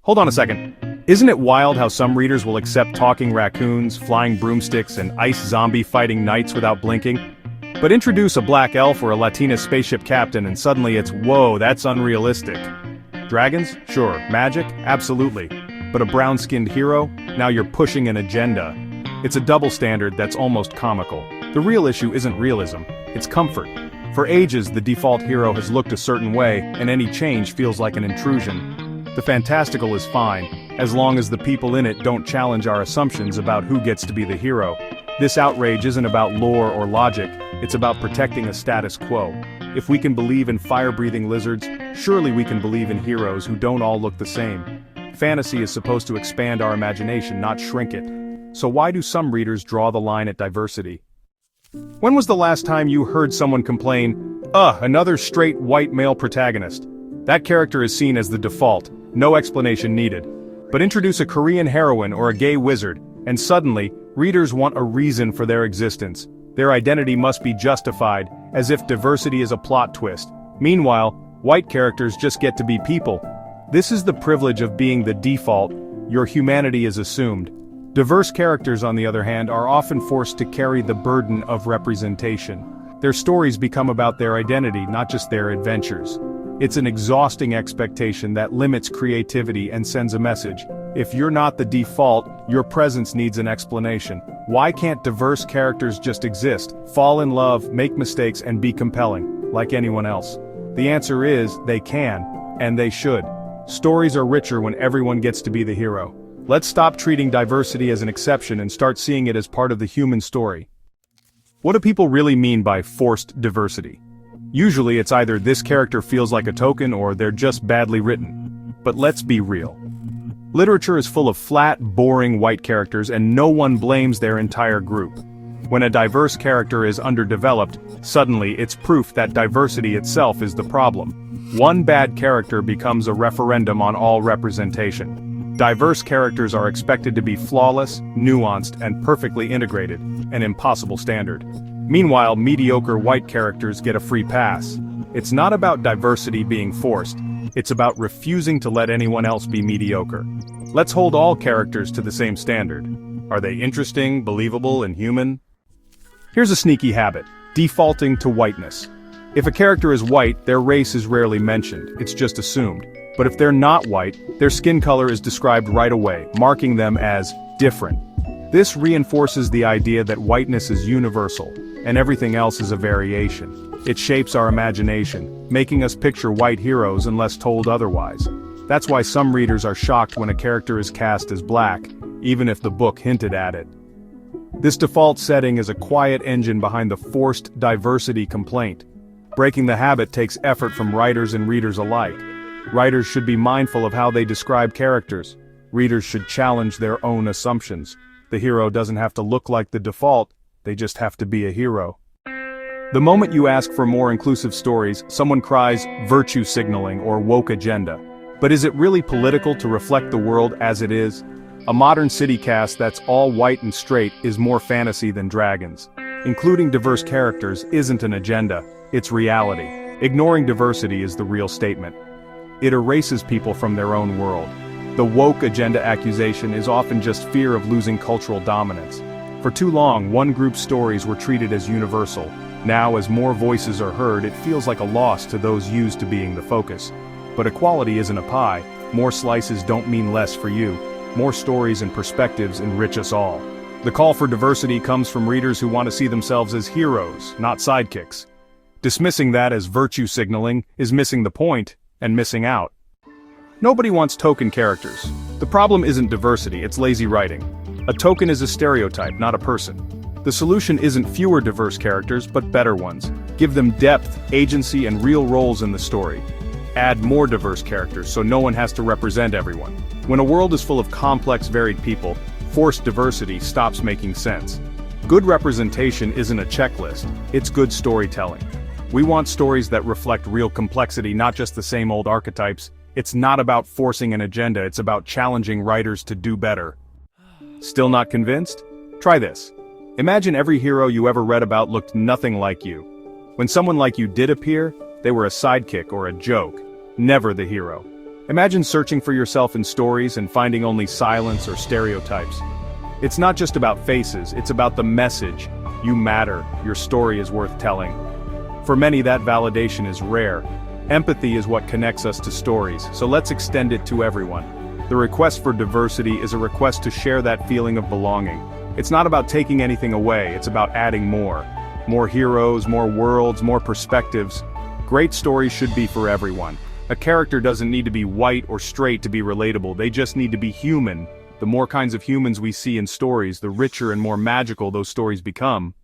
Hold on a second. Isn't it wild how some readers will accept talking raccoons, flying broomsticks, and ice zombie fighting knights without blinking? But introduce a black elf or a Latina spaceship captain and suddenly it's, whoa, that's unrealistic. Dragons? Sure. Magic? Absolutely. But a brown-skinned hero? Now you're pushing an agenda. It's a double standard that's almost comical. The real issue isn't realism, it's comfort. For ages, the default hero has looked a certain way, and any change feels like an intrusion. The fantastical is fine, as long as the people in it don't challenge our assumptions about who gets to be the hero. This outrage isn't about lore or logic, it's about protecting a status quo. If we can believe in fire-breathing lizards, surely we can believe in heroes who don't all look the same. Fantasy is supposed to expand our imagination, not shrink it. So why do some readers draw the line at diversity? When was the last time you heard someone complain, another straight white male protagonist? That character is seen as the default, no explanation needed. But introduce a Korean heroine or a gay wizard, and suddenly, readers want a reason for their existence. Their identity must be justified, as if diversity is a plot twist. Meanwhile, white characters just get to be people. This is the privilege of being the default, your humanity is assumed. Diverse characters, on the other hand, are often forced to carry the burden of representation. Their stories become about their identity, not just their adventures. It's an exhausting expectation that limits creativity and sends a message. If you're not the default, your presence needs an explanation. Why can't diverse characters just exist, fall in love, make mistakes, and be compelling, like anyone else? The answer is, they can, and they should. Stories are richer when everyone gets to be the hero. Let's stop treating diversity as an exception and start seeing it as part of the human story. What do people really mean by forced diversity? Usually it's either this character feels like a token or they're just badly written. But let's be real. Literature is full of flat, boring white characters and no one blames their entire group. When a diverse character is underdeveloped, suddenly it's proof that diversity itself is the problem. One bad character becomes a referendum on all representation. Diverse characters are expected to be flawless, nuanced, and perfectly integrated, an impossible standard. Meanwhile, mediocre white characters get a free pass. It's not about diversity being forced, it's about refusing to let anyone else be mediocre. Let's hold all characters to the same standard. Are they interesting, believable, and human? Here's a sneaky habit: defaulting to whiteness. If a character is white, their race is rarely mentioned, it's just assumed. But if they're not white, their skin color is described right away, marking them as different. This reinforces the idea that whiteness is universal, and everything else is a variation. It shapes our imagination, making us picture white heroes unless told otherwise. That's why some readers are shocked when a character is cast as black, even if the book hinted at it. This default setting is a quiet engine behind the forced diversity complaint. Breaking the habit takes effort from writers and readers alike. Writers should be mindful of how they describe characters. Readers should challenge their own assumptions. The hero doesn't have to look like the default, they just have to be a hero. The moment you ask for more inclusive stories, someone cries virtue signaling or woke agenda. But is it really political to reflect the world as it is? A modern city cast that's all white and straight is more fantasy than dragons. Including diverse characters isn't an agenda, it's reality. Ignoring diversity is the real statement. It erases people from their own world. The woke agenda accusation is often just fear of losing cultural dominance. For too long, one group's stories were treated as universal. Now, as more voices are heard, it feels like a loss to those used to being the focus. But equality isn't a pie. More slices don't mean less for you. More stories and perspectives enrich us all. The call for diversity comes from readers who want to see themselves as heroes, not sidekicks. Dismissing that as virtue signaling is missing the point and missing out. Nobody wants token characters. The problem isn't diversity, it's lazy writing. A token is a stereotype, not a person. The solution isn't fewer diverse characters, but better ones. Give them depth, agency, and real roles in the story. Add more diverse characters so no one has to represent everyone. When a world is full of complex, varied people, forced diversity stops making sense. Good representation isn't a checklist, it's good storytelling. We want stories that reflect real complexity, not just the same old archetypes. It's not about forcing an agenda, it's about challenging writers to do better. Still not convinced? Try this. Imagine every hero you ever read about looked nothing like you. When someone like you did appear, they were a sidekick or a joke, never the hero. Imagine searching for yourself in stories and finding only silence or stereotypes. It's not just about faces, it's about the message. You matter, your story is worth telling. For many, that validation is rare. Empathy is what connects us to stories, so let's extend it to everyone. The request for diversity is a request to share that feeling of belonging. It's not about taking anything away, it's about adding more. More heroes, more worlds, more perspectives. Great stories should be for everyone. A character doesn't need to be white or straight to be relatable, they just need to be human. The more kinds of humans we see in stories, the richer and more magical those stories become.